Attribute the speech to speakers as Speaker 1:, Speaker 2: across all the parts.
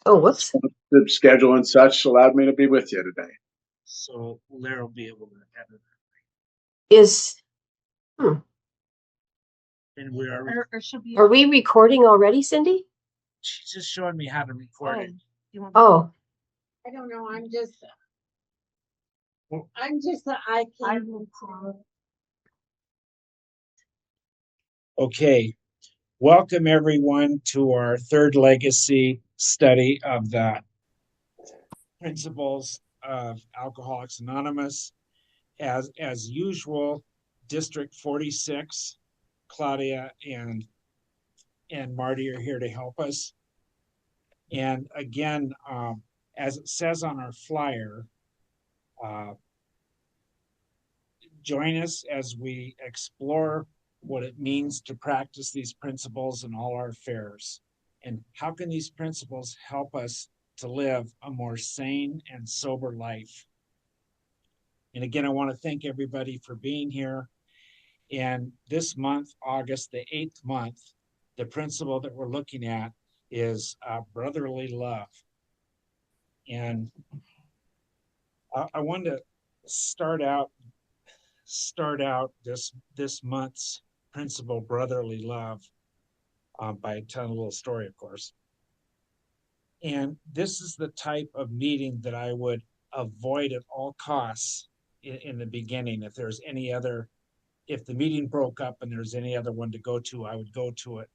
Speaker 1: Oh, whoops.
Speaker 2: The schedule and such allowed me to be with you today.
Speaker 3: So Larry will be able to edit
Speaker 1: Is hmm.
Speaker 3: it. And we are.
Speaker 4: Or should be.
Speaker 1: Are we recording already, Cindy?
Speaker 3: She's just showing me how to record it.
Speaker 1: Oh,
Speaker 4: I don't know. I'm just the icon.
Speaker 3: Okay. Welcome everyone to our third legacy study of the principles of Alcoholics Anonymous. As usual, District 46, Claudia and Marty are here to help us. And again, as it says on our flyer, join us as we explore what it means to practice these principles in all our affairs. And how can these principles help us to live a more sane and sober life? And again, I want to thank everybody for being here. And this month, August, the 8th month, the principle that we're looking at is brotherly love. And I want to start out this month's principle, brotherly love, by telling a little story, of course. And this is the type of meeting that I would avoid at all costs in the beginning. If there's any other, if the meeting broke up and there's any other one to go to, I would go to it,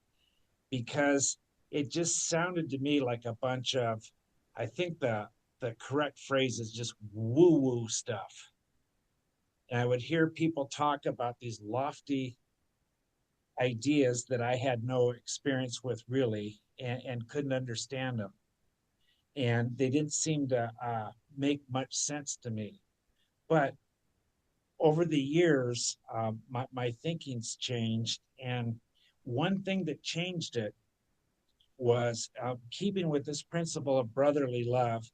Speaker 3: because it just sounded to me like a bunch of, I think the correct phrase is just woo-woo stuff. And I would hear people talk about these lofty ideas that I had no experience with really, and couldn't understand them. And they didn't seem to make much sense to me. But over the years, my thinking's changed. And one thing that changed it was keeping with this principle of brotherly love.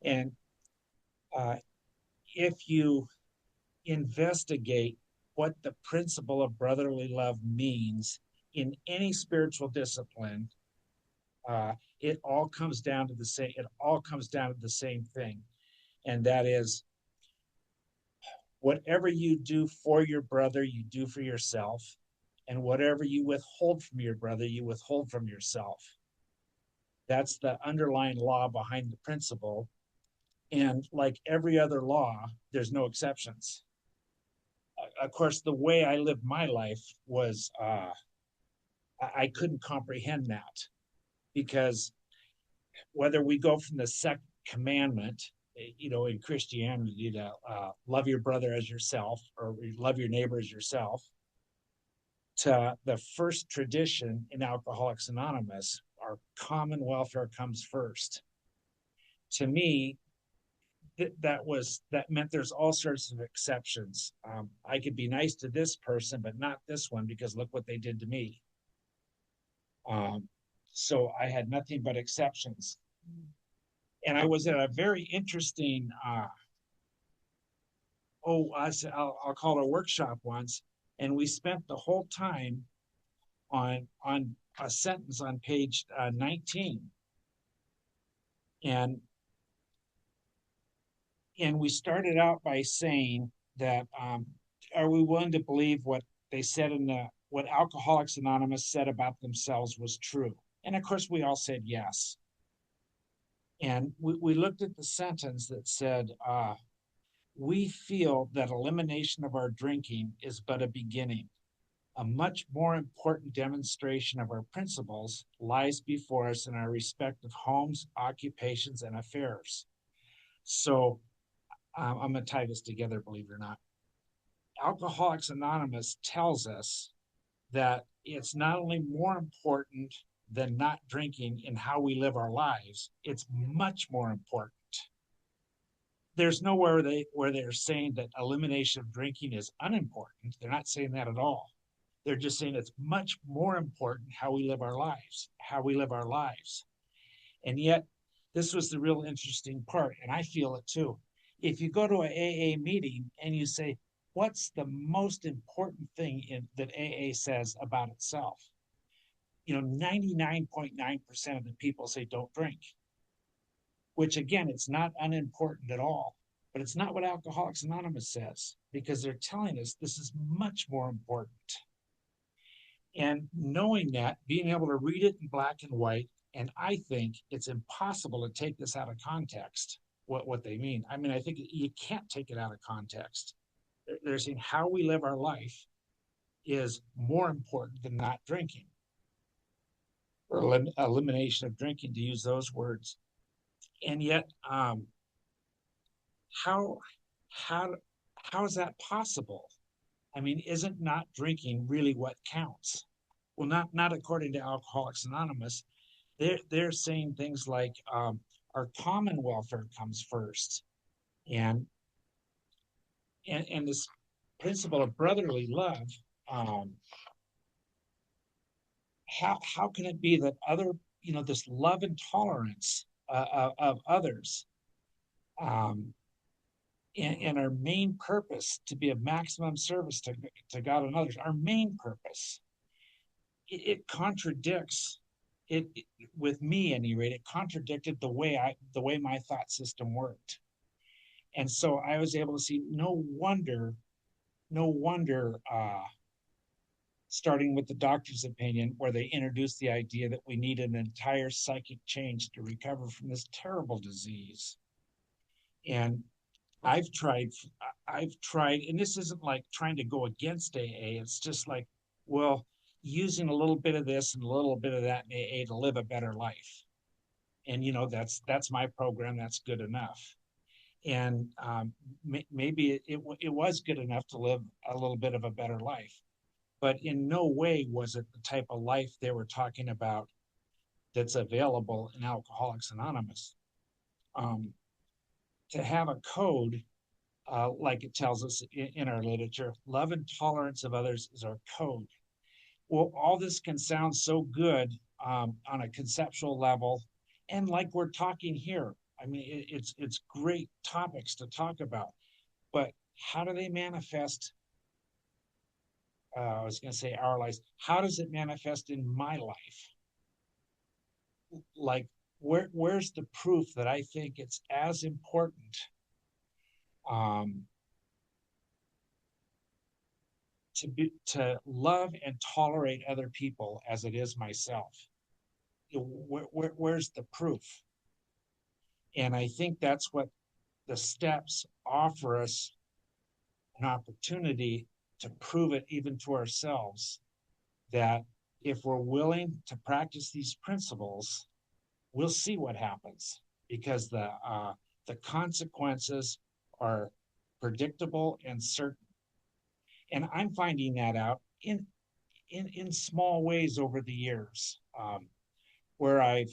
Speaker 3: And if you investigate what the principle of brotherly love means in any spiritual discipline, it all comes down to the same. It all comes down to the same thing, and that is, whatever you do for your brother, you do for yourself, and whatever you withhold from your brother, you withhold from yourself. That's the underlying law behind the principle. And like every other law, there's no exceptions. Of course, the way I lived my life was, I couldn't comprehend that, because whether we go from the second commandment, in Christianity, to love your brother as yourself, or love your neighbor as yourself, to the first tradition in Alcoholics Anonymous, our common welfare comes first. To me, that meant there's all sorts of exceptions. I could be nice to this person, but not this one, because look what they did to me. So I had nothing but exceptions. And I was at a very interesting, I'll call it a workshop once, and we spent the whole time on a sentence on page 19, and we started out by saying that, are we willing to believe what they said what Alcoholics Anonymous said about themselves was true? And of course, we all said yes. And we looked at the sentence that said, we feel that elimination of our drinking is but a beginning. A much more important demonstration of our principles lies before us in our respective homes, occupations, and affairs. So I'm going to tie this together, believe it or not. Alcoholics Anonymous tells us that it's not only more important than not drinking in how we live our lives, it's much more important. There's nowhere where they're saying that elimination of drinking is unimportant. They're not saying that at all. They're just saying it's much more important how we live our lives. And yet, this was the real interesting part, and I feel it too. If you go to an AA meeting and you say, what's the most important thing that AA says about itself? 99.9% of the people say don't drink. which again, it's not unimportant at all, but it's not what Alcoholics Anonymous says, because they're telling us this is much more important. And knowing that, being able to read it in black and white, and I think it's impossible to take this out of context, what they mean. I mean, I think you can't take it out of context. They're saying how we live our life is more important than not drinking, or elimination of drinking, to use those words. And yet, how how how is that possible? I mean, isn't not drinking really what counts? Well, not according to Alcoholics Anonymous. They're saying things like our common welfare comes first, and this principle of brotherly love. Um, how can it be that other, this love and tolerance of others, um, and our main purpose to be of maximum service to God and others, our main purpose, it contradicts it, with me, at any rate, it contradicted the way my thought system worked. And so I was able to see no wonder, starting with the doctor's opinion, where they introduced the idea that we need an entire psychic change to recover from this terrible disease. And I've tried, and this isn't like trying to go against AA. It's just like, well, using a little bit of this and a little bit of that in AA to live a better life. And that's my program. That's good enough. And maybe it was good enough to live a little bit of a better life, but in no way was it the type of life they were talking about that's available in Alcoholics Anonymous. To have a code, like it tells us in our literature, love and tolerance of others is our code. Well, all this can sound so good on a conceptual level, and like we're talking here. I mean, it's great topics to talk about, but how do they manifest? I was going to say our lives. How does it manifest in my life? Like, where's the proof that I think it's as important to love and tolerate other people as it is myself? Where's the proof? And I think that's what the steps offer us, an opportunity to prove it even to ourselves, that if we're willing to practice these principles, we'll see what happens, because the consequences are predictable and certain. And I'm finding that out in small ways over the years, where I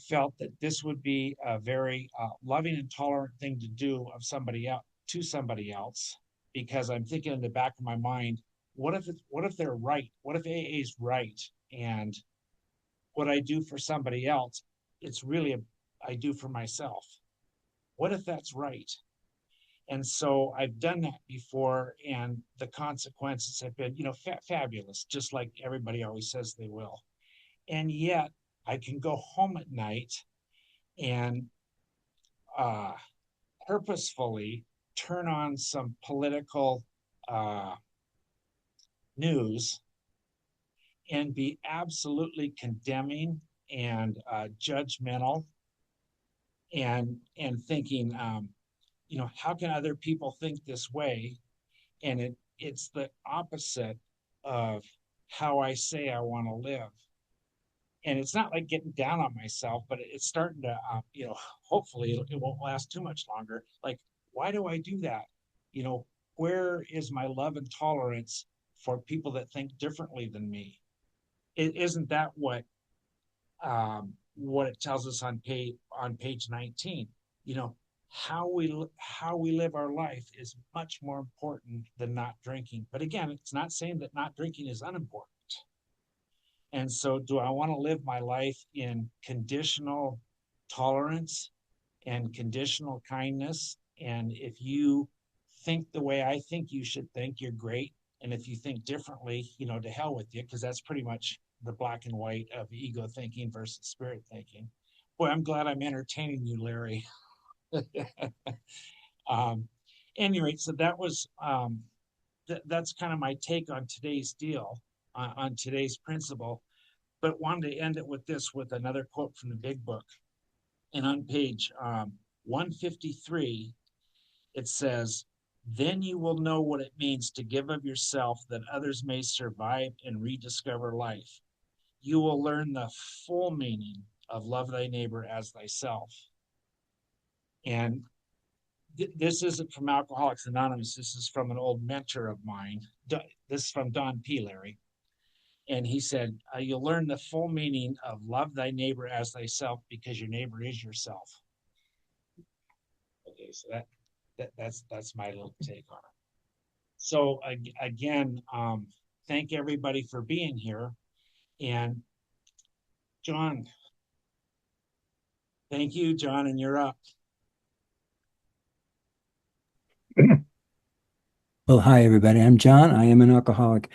Speaker 3: felt that this would be a very loving and tolerant thing to do of somebody else to somebody else, because I'm thinking in the back of my mind, what if they're right? What if AA is right? And what I do for somebody else, it's really I do for myself. What if that's right? And so I've done that before, and the consequences have been, fabulous, just like everybody always says they will. And yet I can go home at night and purposefully turn on some political news and be absolutely condemning and judgmental, and thinking, how can other people think this way? And it's the opposite of how I say I want to live. And it's not like getting down on myself, but it's starting to, hopefully it won't last too much longer. Like, why do I do that? Where is my love and tolerance for people that think differently than me? Isn't that what it tells us on page 19? How we live our life is much more important than not drinking. But again, it's not saying that not drinking is unimportant. And so, do I want to live my life in conditional tolerance and conditional kindness? And if you think the way I think you should think, you're great. And if you think differently, to hell with you, because that's pretty much the black and white of ego thinking versus spirit thinking. Boy, I'm glad I'm entertaining you, Larry. Um, anyway, so that was that's kind of my take on today's deal, on today's principle. But wanted to end it with this, with another quote from the Big Book. And on page 153, it says, "Then you will know what it means to give of yourself that others may survive and rediscover life. You will learn the full meaning of love thy neighbor as thyself." And this isn't from Alcoholics Anonymous. This is from an old mentor of mine. This is from Don P. Larry. And he said, "You'll learn the full meaning of love thy neighbor as thyself because your neighbor is yourself." Okay, so that's my little take on it. So again, thank everybody for being here. And John, thank you, John, and you're up.
Speaker 5: Well, hi, everybody. I'm John. I am an alcoholic.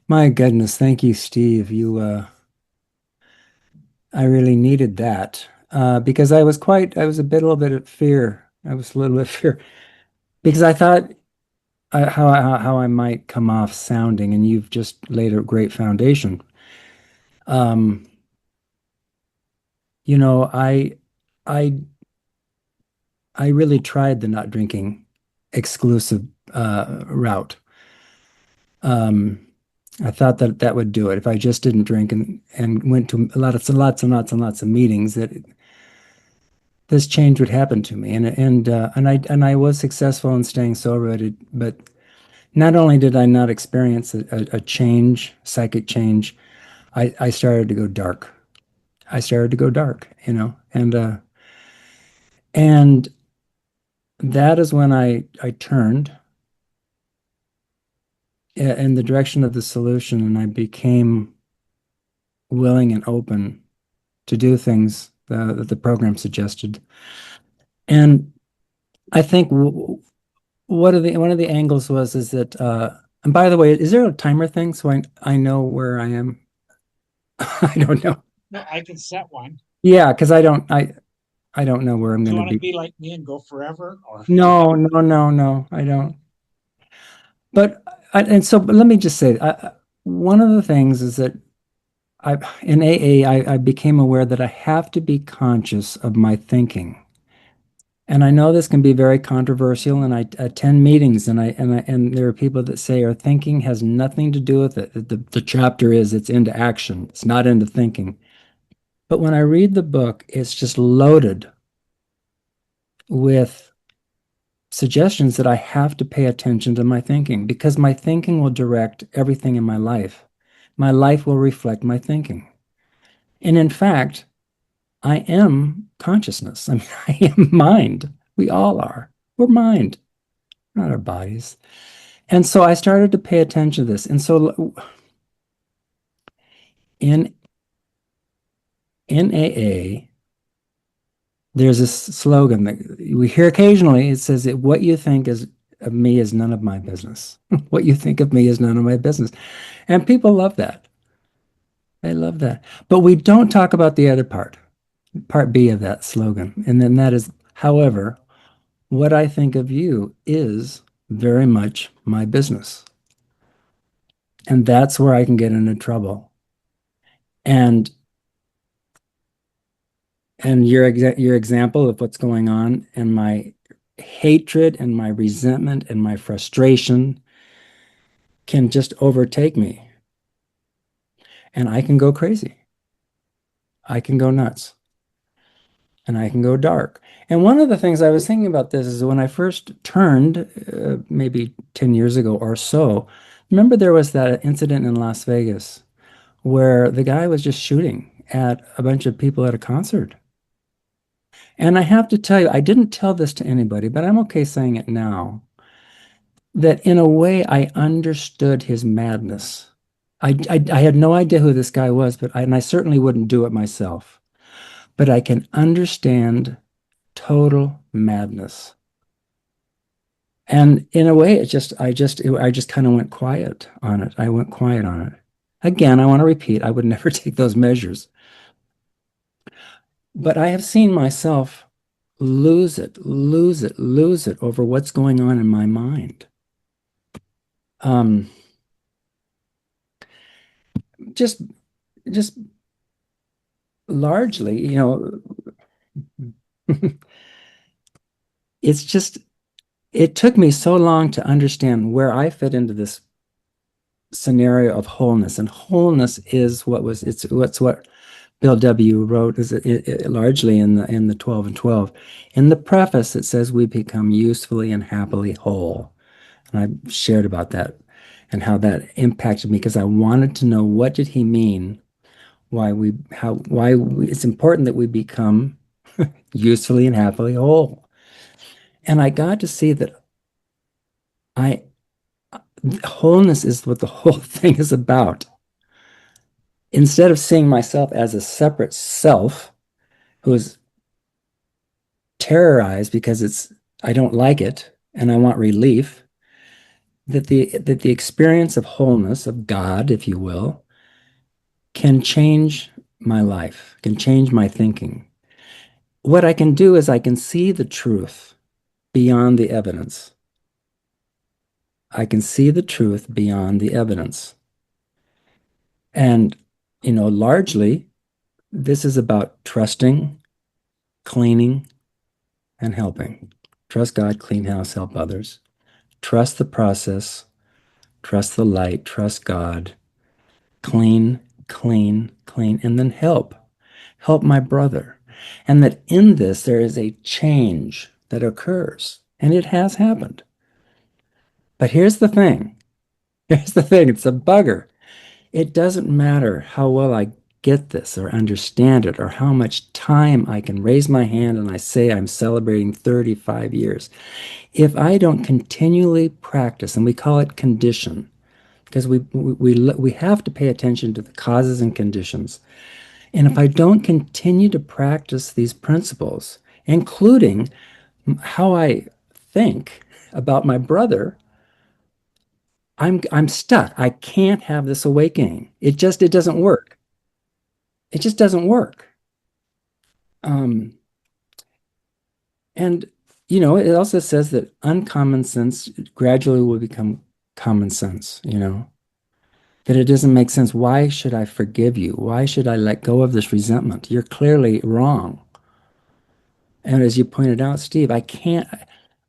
Speaker 5: My goodness, thank you, Steve. I really needed that because I was a little bit of fear. I was a little bit fear because I thought how I might come off sounding, and you've just laid a great foundation. Um, you know, I, I really tried the not drinking exclusive route. Um, I thought that that would do it if I just didn't drink and went to lots and lots of meetings, that this change would happen to me. And I was successful in staying sober, but not only did I not experience a change, psychic change, I started to go dark. I started to go dark, and that is when I turned in the direction of the solution, and I became willing and open to do things that the program suggested. And I think one of the angles is that and by the way, is there a timer thing so I know where I am? I don't know.
Speaker 3: No, I can set one.
Speaker 5: Yeah, because I don't know where I'm
Speaker 3: Do you
Speaker 5: going
Speaker 3: want
Speaker 5: to
Speaker 3: to
Speaker 5: be.
Speaker 3: be like me and go forever? Or
Speaker 5: No, I don't. But but let me just say, one of the things is that in AA, I became aware that I have to be conscious of my thinking. And I know this can be very controversial, and I attend meetings, and there are people that say our thinking has nothing to do with it. The chapter is it's into action, it's not into thinking. But when I read the book, it's just loaded with suggestions that I have to pay attention to my thinking, because my thinking will direct everything in my life. My life will reflect my thinking. And in fact, I am consciousness. I mean, I am mind. We all are. We're mind, not our bodies. And so I started to pay attention to this. And so in AA, there's this slogan that we hear occasionally. It says that what you think of me is none of my business. What you think of me is none of my business. And people love that. They love that. But we don't talk about the other part B of that slogan. And then that is, however, what I think of you is very much my business. And that's where I can get into trouble. And your example of what's going on, and my hatred and my resentment and my frustration can just overtake me. And I can go crazy. I can go nuts. And I can go dark. And one of the things I was thinking about this is when I first turned, maybe 10 years ago or so, remember there was that incident in Las Vegas where the guy was just shooting at a bunch of people at a concert. And I have to tell you, I didn't tell this to anybody, but I'm okay saying it now, that in a way I understood his madness. I had no idea who this guy was, and I certainly wouldn't do it myself. But I can understand total madness. And in a way, I just kind of went quiet on it. I went quiet on it. Again, I want to repeat, I would never take those measures. But I have seen myself lose it over what's going on in my mind. Just largely, it's just, it took me so long to understand where I fit into this scenario of wholeness. And wholeness is what Bill W. wrote, is largely in the 12 and 12. In the preface, it says we become usefully and happily whole. And I shared about that and how that impacted me, because I wanted to know, what did he mean? It's important that we become usefully and happily whole. And I got to see that wholeness is what the whole thing is about. Instead of seeing myself as a separate self who is terrorized because I don't like it and I want relief, that the experience of wholeness, of God, if you will, can change my life, can change my thinking. What I can do is I can see the truth beyond the evidence. I can see the truth beyond the evidence. And, largely, this is about trusting, cleaning, and helping. Trust God, clean house, help others. Trust the process, trust the light, trust God. Clean, clean, clean, and then help. Help my brother. And that in this, there is a change that occurs. And it has happened. But here's the thing. It's a bugger. It doesn't matter how well I get this or understand it, or how much time I can raise my hand and I say I'm celebrating 35 years. If I don't continually practice, and we call it condition, because we have to pay attention to the causes and conditions. And if I don't continue to practice these principles, including how I think about my brother, I'm stuck. I can't have this awakening. It doesn't work. It just doesn't work. And it also says that uncommon sense gradually will become common sense, that it doesn't make sense. Why should I forgive you? Why should I let go of this resentment? You're clearly wrong. And as you pointed out, Steve, I can't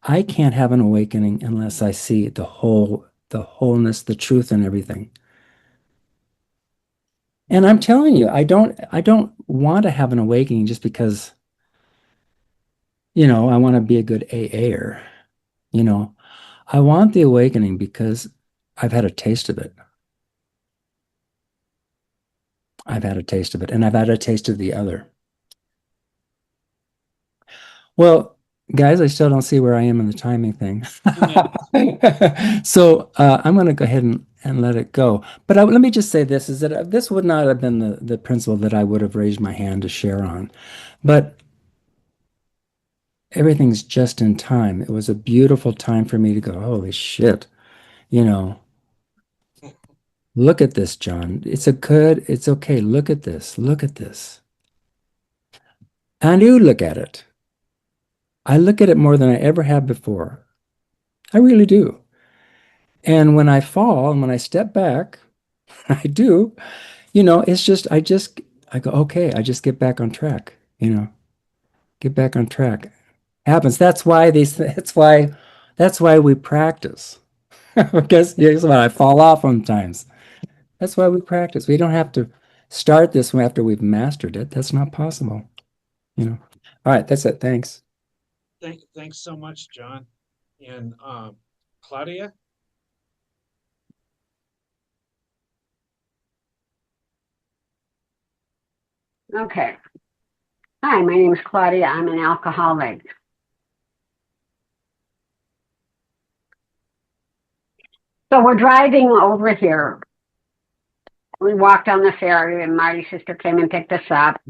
Speaker 5: have an awakening unless I see the wholeness, the truth in everything. And I'm telling you, I don't want to have an awakening just because, I want to be a good AA'er. I want the awakening because I've had a taste of it. I've had a taste of it, and I've had a taste of the other. Well, guys, I still don't see where I am in the timing thing. So I'm going to go ahead and let it go. But let me just say this, is that this would not have been the principle that I would have raised my hand to share on. But everything's just in time. It was a beautiful time for me to go, holy shit, look at this, John. It's okay. Look at this. Look at this. And you look at it. I look at it more than I ever have before. I really do. And when I fall and when I step back, I do, it's just, I go, okay, I just get back on track, get back on track. Happens. That's why we practice. Because here's what I fall off sometimes. That's why we practice. We don't have to start this after we've mastered it. That's not possible. All right, that's it. Thanks.
Speaker 3: Thanks so much, John. And Claudia?
Speaker 4: Okay. Hi, my name is Claudia. I'm an alcoholic. So we're driving over here. We walked on the ferry and Marty's sister came and picked us up.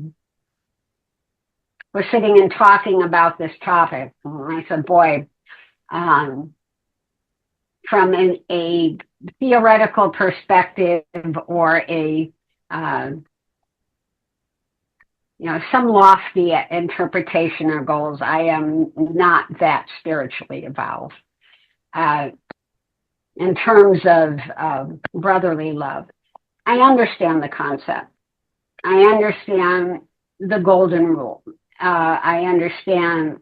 Speaker 4: We're sitting and talking about this topic. And I said, boy, from a theoretical perspective or a some lofty interpretation or goals. I am not that spiritually evolved. In terms of brotherly love, I understand the concept. I understand the golden rule. I understand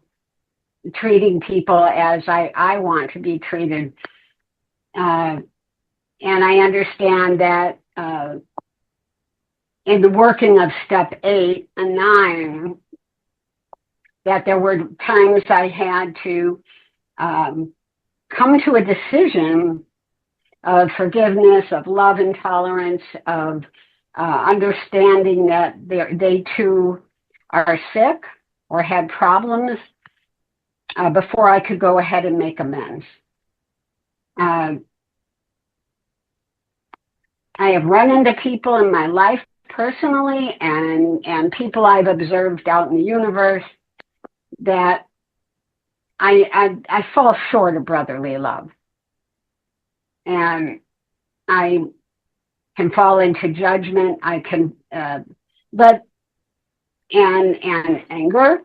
Speaker 4: treating people as I want to be treated. And I understand that in the working of step 8 and 9, that there were times I had to come to a decision of forgiveness, of love and tolerance, of understanding that they too are sick or had problems before I could go ahead and make amends. I have run into people in my life personally and people I've observed out in the universe that I fall short of brotherly love. And I can fall into judgment. I can, and anger,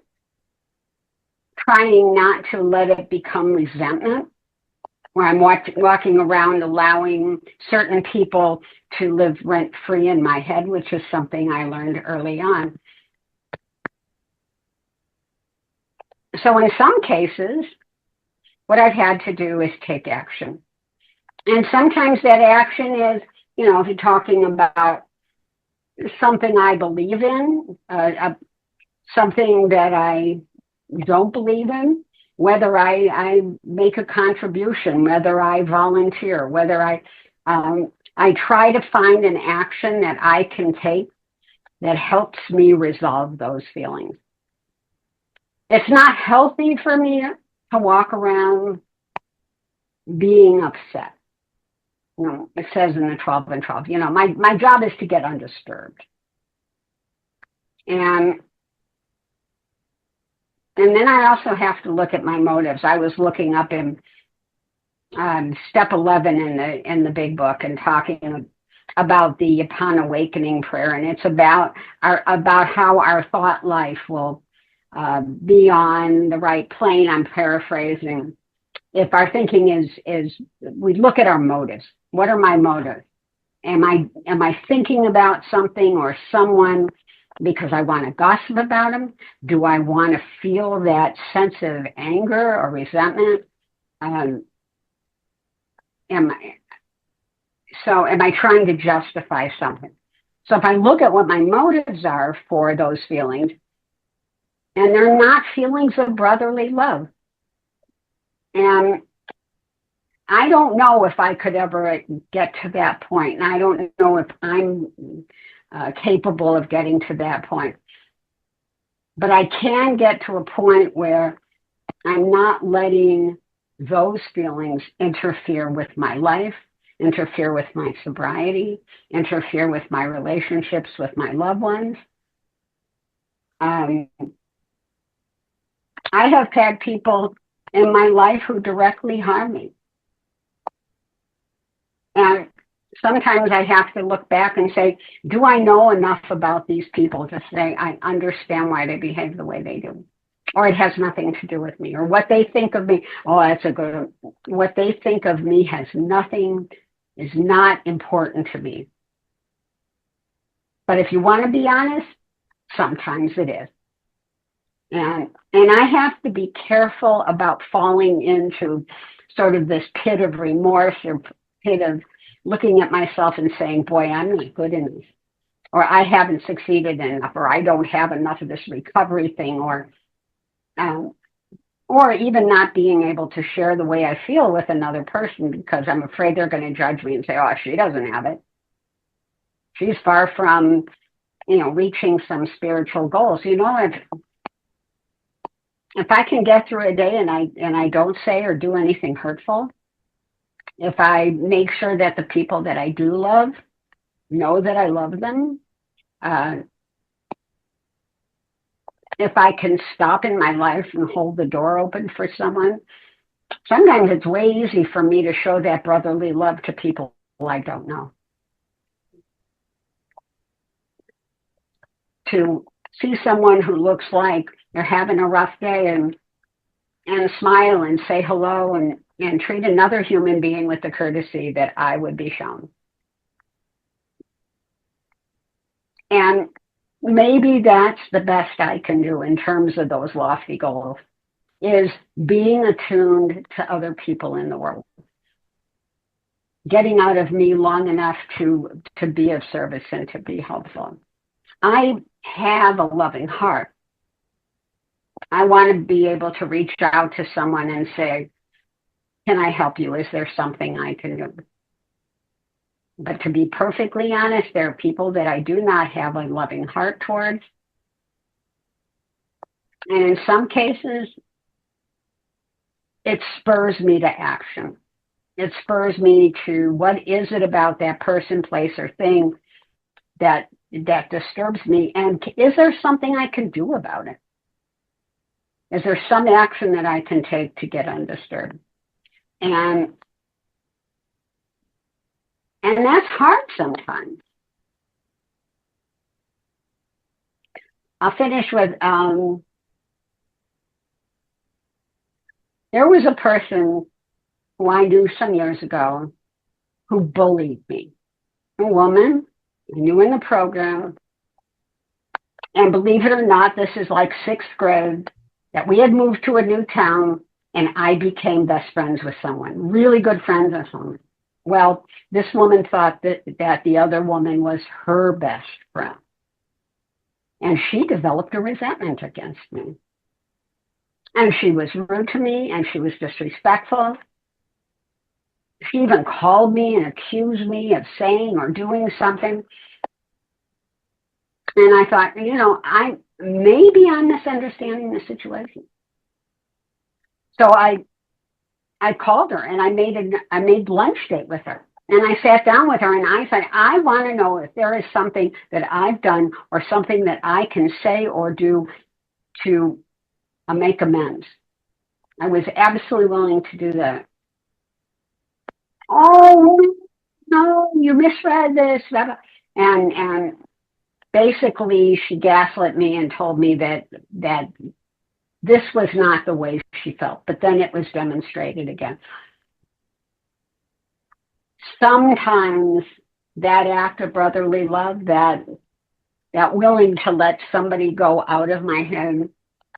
Speaker 4: trying not to let it become resentment, where I'm walking around allowing certain people to live rent-free in my head, which is something I learned early on. So in some cases, what I've had to do is take action. And sometimes that action is, if you're talking about something I believe in, something that I don't believe in, whether I make a contribution, whether I volunteer, whether I try to find an action that I can take that helps me resolve those feelings. It's not healthy for me to walk around being upset. It says in the 12 and 12, my job is to get undisturbed. And then I also have to look at my motives. I was looking up in step 11 in the big book and talking about the Upon Awakening prayer, and it's about how our thought life will be on the right plane. I'm paraphrasing. If our thinking is we look at our motives. What are my motives? Am I thinking about something or someone because I want to gossip about them? Do I want to feel that sense of anger or resentment? Am I trying to justify something? So if I look at what my motives are for those feelings, and they're not feelings of brotherly love, and I don't know if I could ever get to that point, and I don't know if I'm capable of getting to that point. But I can get to a point where I'm not letting those feelings interfere with my life, interfere with my sobriety, interfere with my relationships with my loved ones. I have had people in my life who directly harm me. And sometimes I have to look back and say, do I know enough about these people to say I understand why they behave the way they do? Or it has nothing to do with me, or what they think of me. What they think of me is not important to me. But if you want to be honest, sometimes it is. And I have to be careful about falling into sort of this pit of remorse or pit of looking at myself and saying, boy, I'm not good enough, or I haven't succeeded enough, or I don't have enough of this recovery thing, or even not being able to share the way I feel with another person because I'm afraid they're going to judge me and say, oh, she doesn't have it. She's far from, reaching some spiritual goals. If I can get through a day and I don't say or do anything hurtful, if I make sure that the people that I do love know that I love them, if I can stop in my life and hold the door open for someone, sometimes it's way easy for me to show that brotherly love to people I don't know. To see someone who looks like they're having a rough day and smile and say hello and treat another human being with the courtesy that I would be shown. And maybe that's the best I can do in terms of those lofty goals, is being attuned to other people in the world, getting out of me long enough to be of service and to be helpful. I have a loving heart. I want to be able to reach out to someone and say, can I help you? Is there something I can do? But to be perfectly honest, there are people that I do not have a loving heart towards. And in some cases, it spurs me to action. It spurs me to, what is it about that person, place, or thing that disturbs me? And is there something I can do about it? Is there some action that I can take to get undisturbed? And that's hard sometimes. I'll finish with, there was a person who I knew some years ago who bullied me. A woman I knew in the program. And believe it or not, this is like 6th grade, that we had moved to a new town and I became best friends with someone, really good friends with someone. Well, this woman thought that the other woman was her best friend. And she developed a resentment against me. And she was rude to me and she was disrespectful. She even called me and accused me of saying or doing something. And I thought, maybe I'm misunderstanding the situation. So I called her and I made lunch date with her. And I sat down with her and I said, I want to know if there is something that I've done or something that I can say or do to make amends. I was absolutely willing to do that. Oh, no, you misread this. And basically she gaslit me and told me that this was not the way she felt, but then it was demonstrated again. Sometimes that act of brotherly love, that willing to let somebody go out of my head,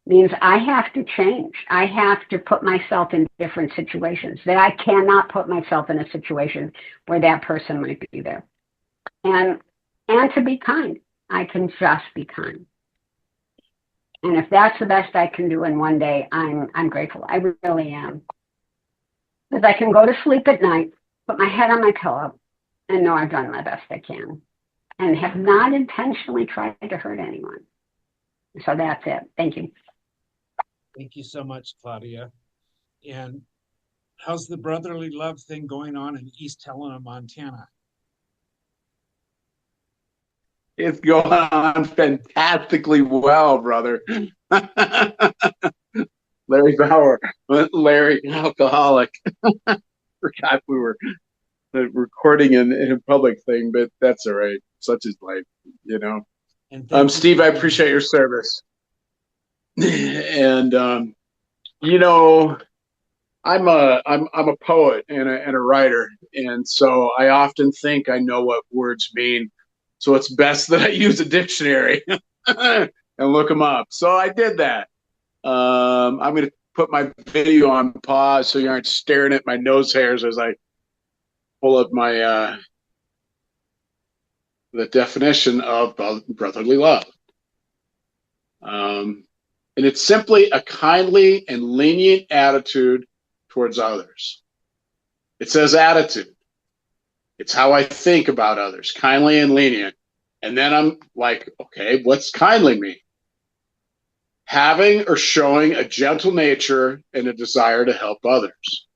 Speaker 4: means I have to change. I have to put myself in different situations, that I cannot put myself in a situation where that person might be there. And to be kind. I can just be kind. And if that's the best I can do in one day, I'm grateful. I really am. Because I can go to sleep at night, put my head on my pillow, and know I've done my best I can, and have not intentionally tried to hurt anyone. So that's it. Thank you.
Speaker 3: Thank you so much, Claudia. And how's the brotherly love thing going on in East Helena, Montana?
Speaker 2: It's going on fantastically well, brother. Larry Bauer, Larry, alcoholic. Forgot we were recording in a public thing, but that's all right. Such is life, And Steve, I appreciate your service. And I'm a poet and a writer, and so I often think I know what words mean. So it's best that I use a dictionary and look them up. So I did that. I'm going to put my video on pause so you aren't staring at my nose hairs as I pull up my the definition of brotherly love. And it's simply a kindly and lenient attitude towards others. It says attitude. It's how I think about others, kindly and lenient. And then I'm like, okay, what's kindly mean? Having or showing a gentle nature and a desire to help others.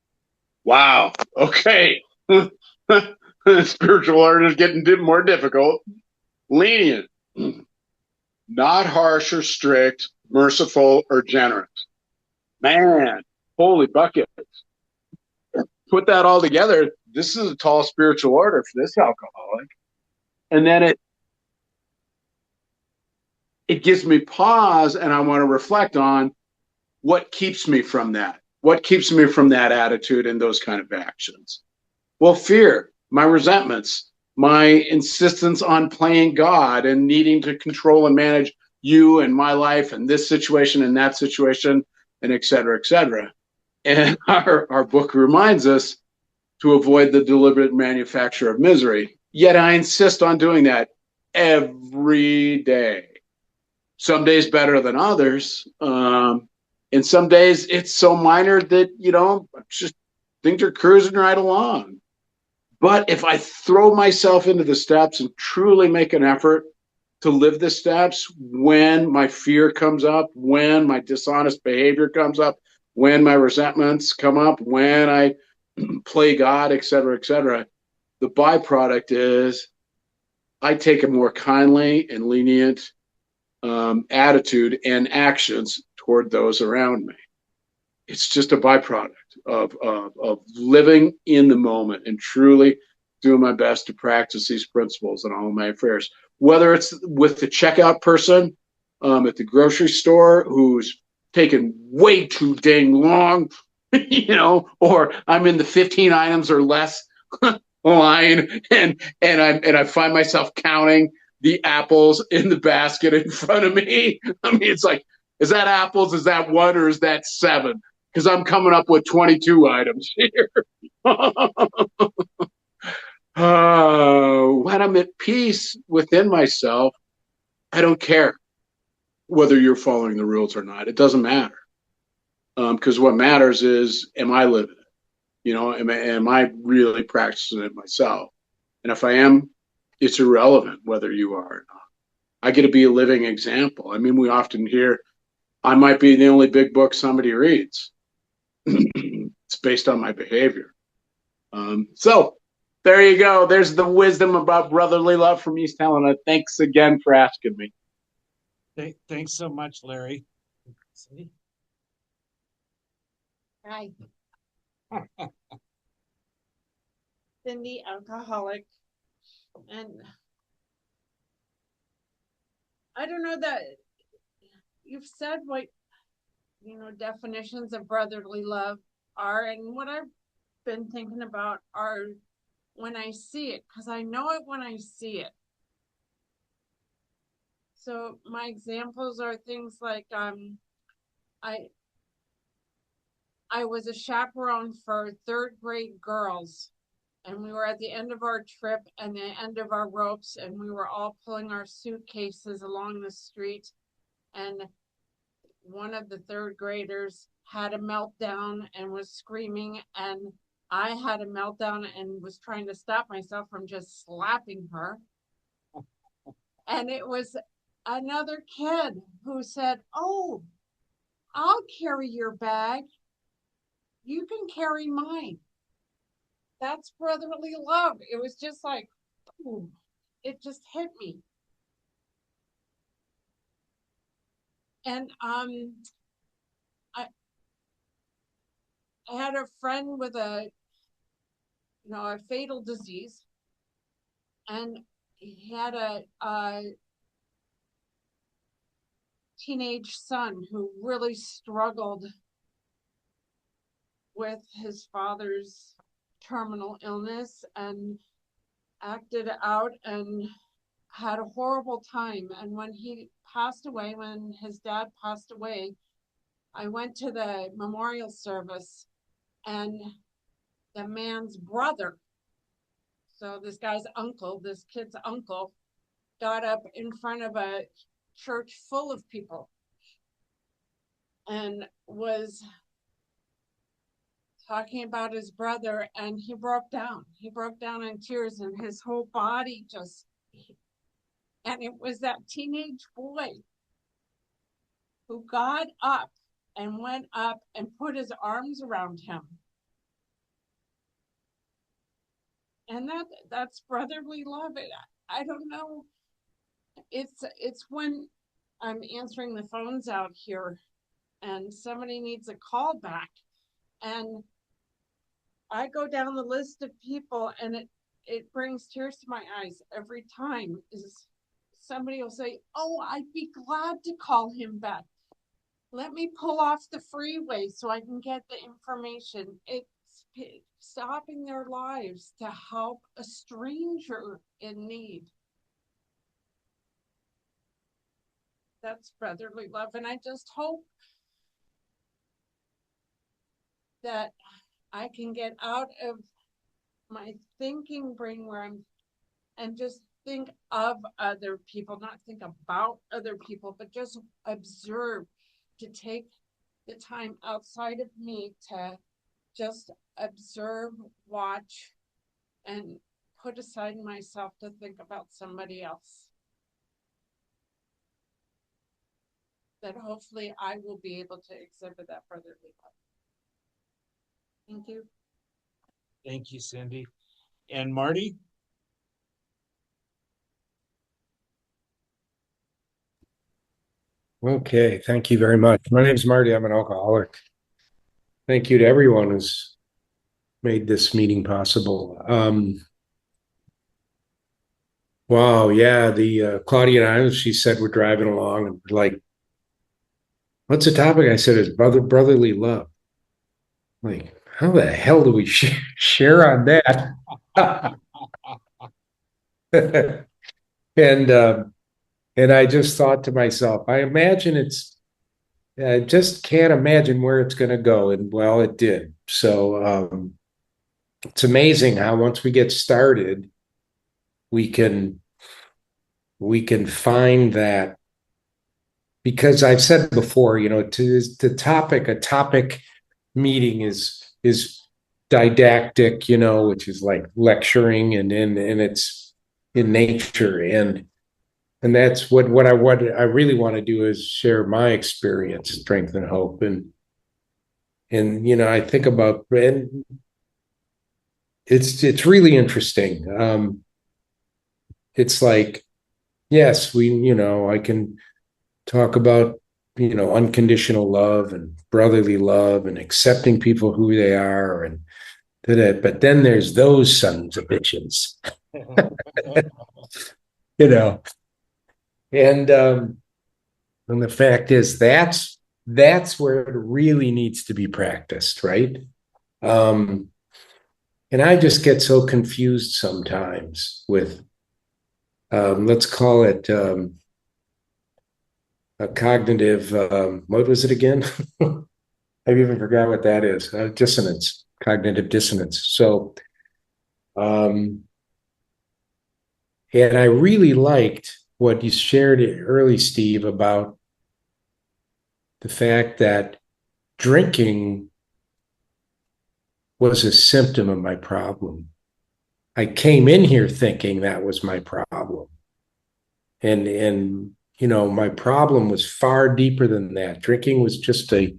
Speaker 2: Wow. Okay. Spiritual art is getting more difficult. Lenient. Not harsh or strict, merciful or generous. Man, holy buckets. Put that all together. This is a tall spiritual order for this alcoholic. And then it gives me pause, and I want to reflect on what keeps me from that. What keeps me from that attitude and those kind of actions? Well, fear, my resentments, my insistence on playing God and needing to control and manage you and my life and this situation and that situation, and et cetera, et cetera. And our book reminds us to avoid the deliberate manufacture of misery. Yet I insist on doing that every day. Some days better than others. And some days it's so minor that, just things are cruising right along. But if I throw myself into the steps and truly make an effort to live the steps, when my fear comes up, when my dishonest behavior comes up, when my resentments come up, when I play God, et cetera, the byproduct is I take a more kindly and lenient attitude and actions toward those around me. It's just a byproduct of living in the moment and truly doing my best to practice these principles in all my affairs. Whether it's with the checkout person at the grocery store who's taking way too dang long, or I'm in the 15 items or less line, and I find myself counting the apples in the basket in front of me. I mean, it's like, is that apples? Is that one, or is that seven? Because I'm coming up with 22 items here. When I'm at peace within myself, I don't care whether you're following the rules or not. It doesn't matter. Because what matters is, am I living it? Am I really practicing it myself? And if I am, it's irrelevant whether you are or not. I get to be a living example. I mean, we often hear, I might be the only big book somebody reads. It's based on my behavior. So there you go. There's the wisdom about brotherly love from East Helena. Thanks again for asking me.
Speaker 3: Thanks so much, Larry.
Speaker 6: Hi. Cindy, alcoholic. And I don't know that you've said what, definitions of brotherly love are. And what I've been thinking about are when I see it, because I know it when I see it. So my examples are things like I was a chaperone for third grade girls, and we were at the end of our trip and the end of our ropes, and we were all pulling our suitcases along the street, and one of the third graders had a meltdown and was screaming, and I had a meltdown and was trying to stop myself from just slapping her. And it was another kid who said, "Oh, I'll carry your bag. You can carry mine." That's brotherly love. It was just like, boom, it just hit me. And I had a friend with a fatal disease, and he had a teenage son who really struggled with his father's terminal illness and acted out and had a horrible time. And when his dad passed away, I went to the memorial service, and the man's brother, so this kid's uncle, got up in front of a church full of people and was talking about his brother, and he broke down in tears, and his whole body and it was that teenage boy who got up and went up and put his arms around him. And that's brotherly love. I don't know. It's when I'm answering the phones out here and somebody needs a call back, and I go down the list of people, and it brings tears to my eyes every time, is somebody will say, oh, I'd be glad to call him back. Let me pull off the freeway so I can get the information. It's stopping their lives to help a stranger in need. That's brotherly love. And I just hope that I can get out of my thinking brain where I'm and just think of other people, not think about other people, but just observe, to take the time outside of me to just observe, watch, and put aside myself to think about somebody else. That hopefully I will be able to exhibit that brotherly love. Thank you.
Speaker 3: Thank you, Cindy. And Marty?
Speaker 7: Okay, thank you very much. My name is Marty. I'm an alcoholic. Thank you to everyone who's made this meeting possible. Wow, yeah, the Claudia and I, she said we're driving along and we're like, what's the topic? I said it's brotherly love. Like, how the hell do we share on that? And I just thought to myself, I just can't imagine where it's going to go. And well, it did. So it's amazing how once we get started, we can find that, because I've said before, a topic meeting is didactic, which is like lecturing, and it's in nature, and that's what I really want to do is share my experience, strength, and hope, and I think about, and it's really interesting. It's like, yes, I can talk about unconditional love and brotherly love and accepting people who they are, and but then there's those sons of bitches. And the fact is that's where it really needs to be practiced, right? And I just get so confused sometimes with let's call it a cognitive, what was it again? I've even forgot what that is. Dissonance, cognitive dissonance. So, and I really liked what you shared early, Steve, about the fact that drinking was a symptom of my problem. I came in here thinking that was my problem. And my problem was far deeper than that. Drinking was just I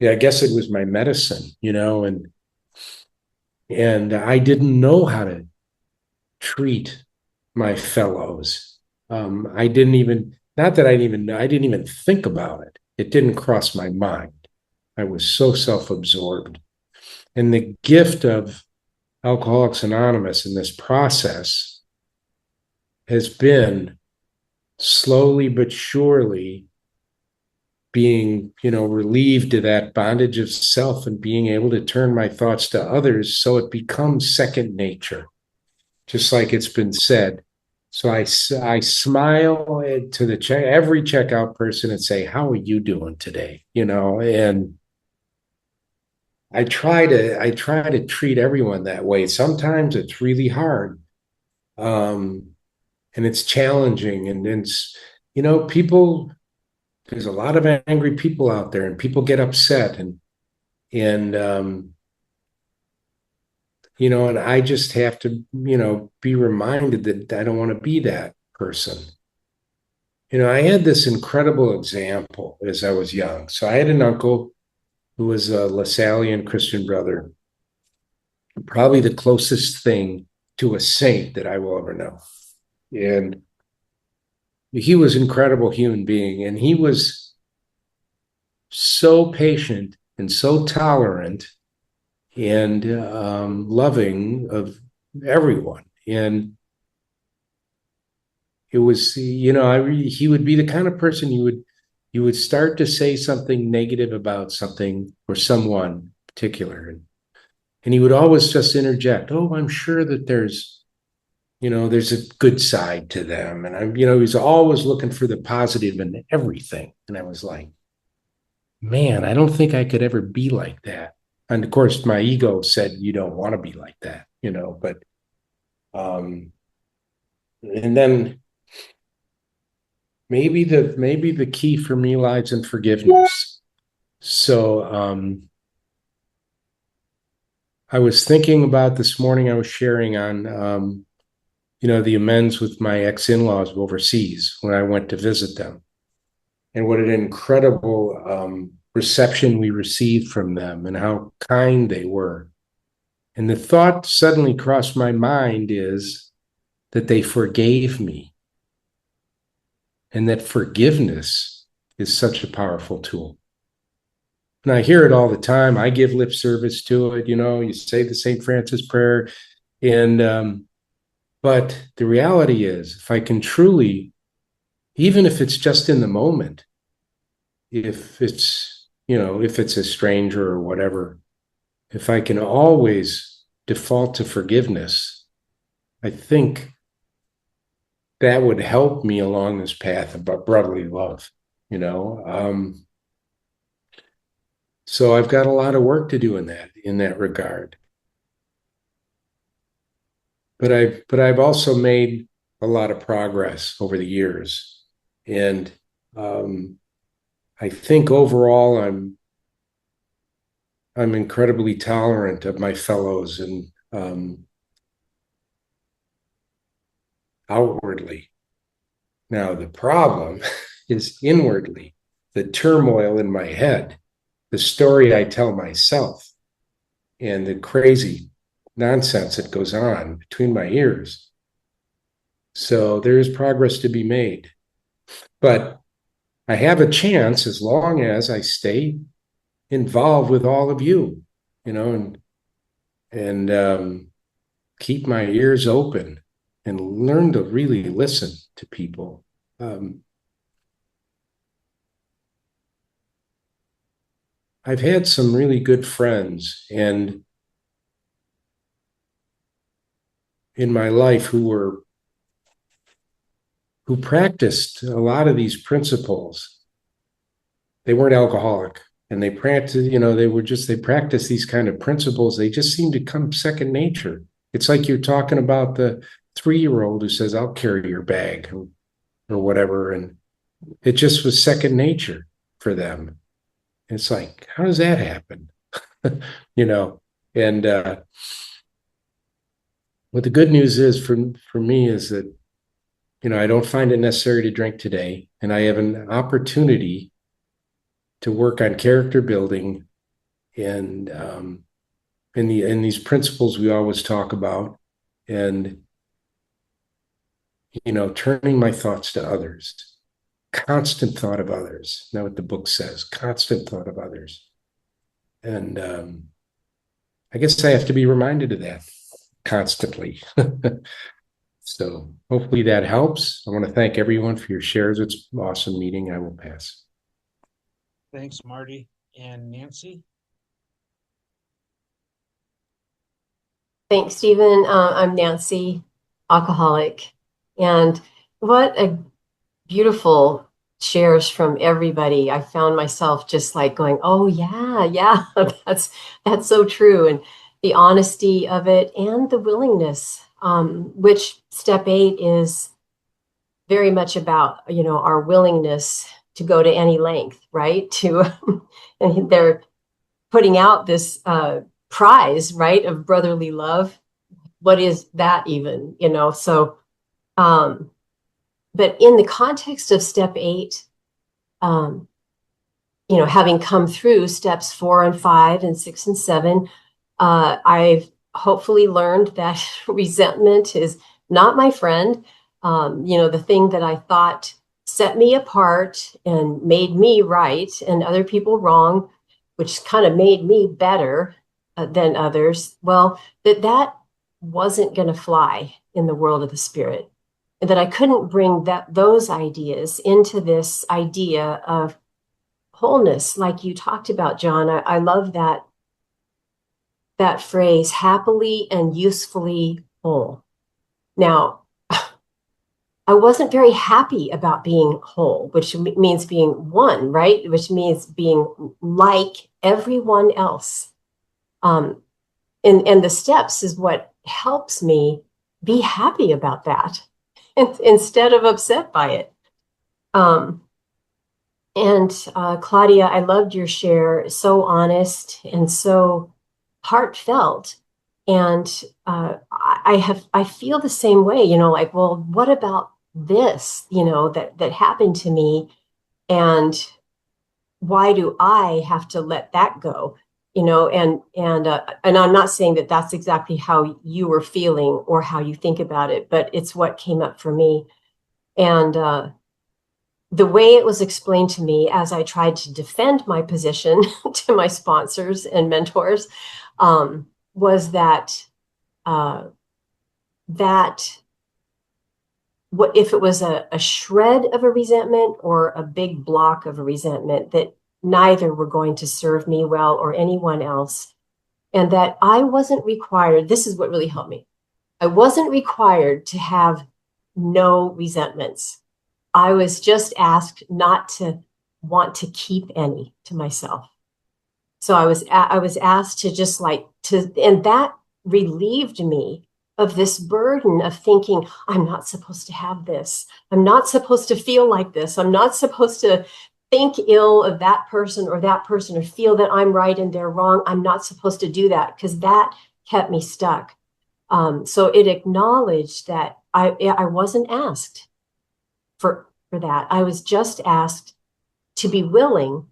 Speaker 7: guess it was my medicine, and I didn't know how to treat my fellows. I didn't even think about it. It didn't cross my mind. I was so self-absorbed. And the gift of Alcoholics Anonymous in this process has been slowly but surely being, relieved of that bondage of self and being able to turn my thoughts to others so it becomes second nature, just like it's been said. So I smile to every checkout person and say, how are you doing today? And I try to treat everyone that way. Sometimes it's really hard. And it's challenging, and it's, people, there's a lot of angry people out there, and people get upset, and I just have to, be reminded that I don't want to be that person. I had this incredible example as I was young. So I had an uncle who was a Lasallian Christian brother, probably the closest thing to a saint that I will ever know. And he was an incredible human being, and he was so patient and so tolerant and loving of everyone. And it was, he would be the kind of person you would start to say something negative about something or someone particular. And he would always just interject, oh, I'm sure that there's a good side to them. And he's always looking for the positive in everything. And I was like, man, I don't think I could ever be like that. And of course, my ego said, you don't want to be like that, but, and then maybe the key for me lies in forgiveness. So, I was thinking about this morning, I was sharing on, the amends with my ex-in-laws overseas when I went to visit them, and what an incredible reception we received from them and how kind they were. And the thought suddenly crossed my mind is that they forgave me, and that forgiveness is such a powerful tool. And I hear it all the time. I give lip service to it. You say the St. Francis prayer. But the reality is, if I can truly, even if it's just in the moment, if it's a stranger or whatever, if I can always default to forgiveness, I think that would help me along this path of brotherly love, So I've got a lot of work to do in that regard. But I've also made a lot of progress over the years. And I think overall I'm incredibly tolerant of my fellows and outwardly. Now the problem is inwardly, the turmoil in my head, the story I tell myself, and the crazy nonsense that goes on between my ears. So there is progress to be made. But I have a chance as long as I stay involved with all of you, and keep my ears open and learn to really listen to people. I've had some really good friends and in my life who practiced a lot of these principles. They weren't alcoholic, and they practiced, they practiced these kind of principles. They just seemed to come second nature. It's like you're talking about the 3-year-old who says, I'll carry your bag or whatever. And it just was second nature for them. It's like, how does that happen? And what the good news is for me is that, I don't find it necessary to drink today, and I have an opportunity to work on character building and in these principles we always talk about, and turning my thoughts to others, constant thought of others. Now what the book says, constant thought of others. And I guess I have to be reminded of that constantly. So hopefully that helps. I want to thank everyone for your shares. It's an awesome meeting. I will pass.
Speaker 3: Thanks, Marty. And Nancy?
Speaker 1: Thanks, Stephen. I'm Nancy, alcoholic. And what a beautiful shares from everybody. I found myself just like going, oh yeah, that's so true. And the honesty of it and the willingness, which step 8 is very much about, our willingness to go to any length, right? And they're putting out this prize, right, of brotherly love. What is that even, So, but in the context of step 8, having come through steps 4 and 5 and 6 and 7, I've hopefully learned that resentment is not my friend. The thing that I thought set me apart and made me right and other people wrong, which kind of made me better than others. Well, that wasn't going to fly in the world of the spirit. and that I couldn't bring those ideas into this idea of wholeness, like you talked about, John. I love that phrase, happily and usefully whole. Now, I wasn't very happy about being whole, which means being one, right? Which means being like everyone else. And the steps is what helps me be happy about that instead of upset by it. Claudia, I loved your share, so honest and so heartfelt. And I feel the same way, like, well, what about this, that happened to me? And why do I have to let that go? And I'm not saying that that's exactly how you were feeling or how you think about it, but it's what came up for me. And the way it was explained to me as I tried to defend my position to my sponsors and mentors was that what if it was a shred of a resentment or a big block of a resentment, that neither were going to serve me well or anyone else, and that I wasn't required. This is what really helped me. I wasn't required to have no resentments. I was just asked not to want to keep any to myself. So I was asked to just and that relieved me of this burden of thinking, I'm not supposed to have this. I'm not supposed to feel like this. I'm not supposed to think ill of that person or feel that I'm right and they're wrong. I'm not supposed to do that, because that kept me stuck. So it acknowledged that I wasn't asked for that. I was just asked to be willing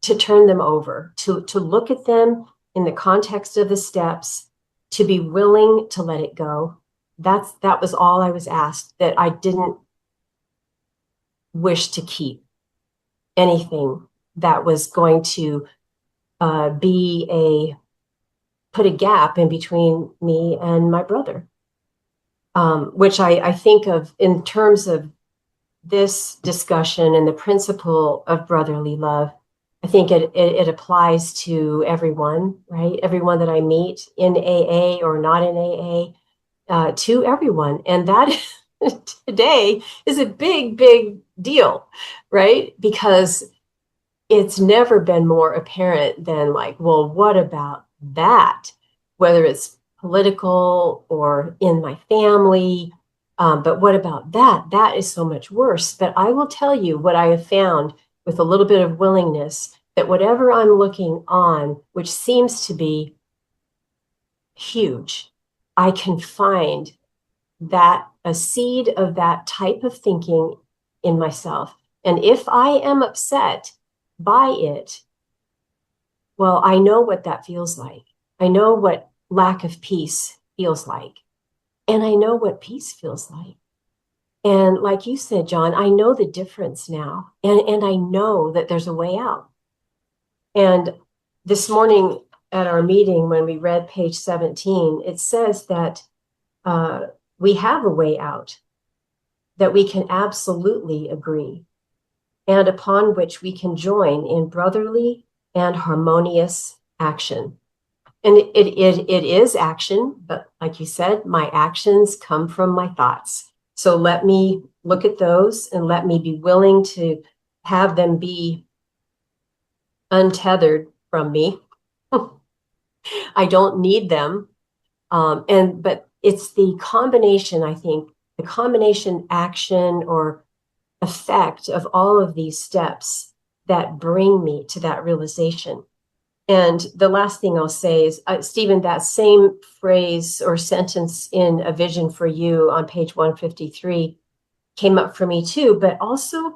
Speaker 1: to turn them over, to look at them in the context of the steps, to be willing to let it go. That was all I was asked, that I didn't wish to keep anything that was going to put a gap in between me and my brother, which I think of in terms of this discussion and the principle of brotherly love. I think it applies to everyone, right? Everyone that I meet in AA or not in AA, to everyone. And that today is a big, big deal, right? Because it's never been more apparent than like, well, what about that? Whether it's political or in my family, but what about that? That is so much worse. But I will tell you what I have found with a little bit of willingness, that whatever I'm looking on, which seems to be huge, I can find that a seed of that type of thinking in myself. And if I am upset by it, well, I know what that feels like. I know what lack of peace feels like. And I know what peace feels like. And like you said, John, I know the difference now. And I know that there's a way out. And this morning at our meeting, when we read page 17, it says that we have a way out, that we can absolutely agree, and upon which we can join in brotherly and harmonious action. And it is action, but like you said, my actions come from my thoughts. So let me look at those and let me be willing to have them be untethered from me. I don't need them. But it's the combination, I think, the combination action or effect of all of these steps that bring me to that realization. And the last thing I'll say is, Stephen, that same phrase or sentence in A Vision for You on page 153 came up for me too, but also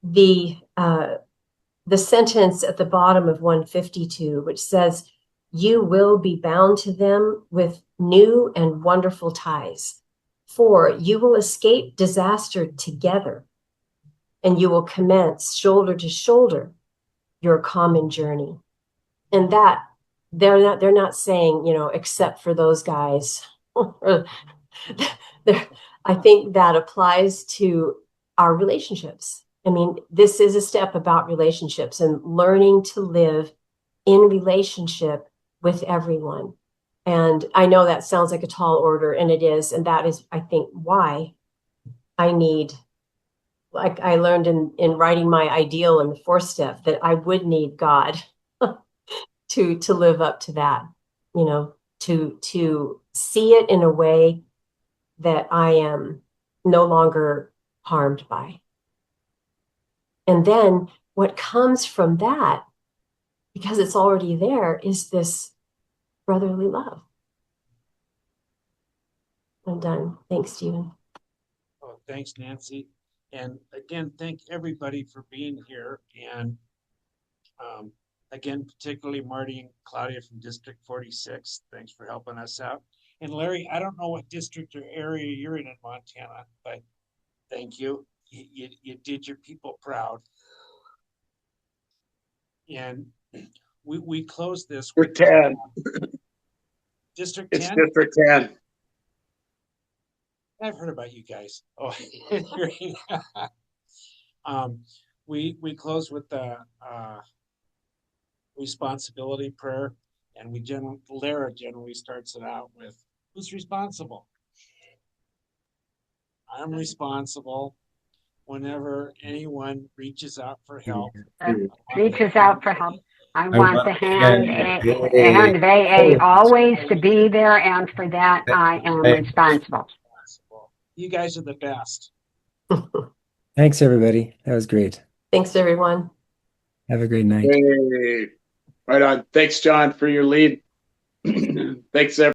Speaker 1: the sentence at the bottom of 152, which says, you will be bound to them with new and wonderful ties, for you will escape disaster together, and you will commence shoulder to shoulder your common journey. And that they're not saying, except for those guys. I think that applies to our relationships. I mean, this is a step about relationships and learning to live in relationship with everyone. And I know that sounds like a tall order, and it is. And that is, I think, why I need, like I learned in writing my ideal in the fourth step, that I would need God to live up to that, you know, to see it in a way that I am no longer harmed by. And then what comes from that, because it's already there, is this brotherly love. I'm done. Thanks, Stephen.
Speaker 3: Oh, thanks, Nancy. And again, thank everybody for being here. And again, particularly Marty and Claudia from District 46. Thanks for helping us out. And Larry, I don't know what district or area you're in Montana, but thank you. You did your people proud. And we close this with
Speaker 2: 10.
Speaker 3: District
Speaker 2: It's
Speaker 3: 10.
Speaker 2: District 10.
Speaker 3: I've heard about you guys. Oh, great. We close with the responsibility prayer, and Lara generally starts it out with, who's responsible? I'm responsible whenever anyone reaches out for help.
Speaker 4: Reaches out for help. I want the hand of AA always to be there, and for that I am responsible.
Speaker 3: You guys are the best.
Speaker 5: Thanks, everybody. That was great.
Speaker 1: Thanks, everyone.
Speaker 5: Have a great night.
Speaker 2: Hey, right on. Thanks, John, for your lead. Thanks, everyone.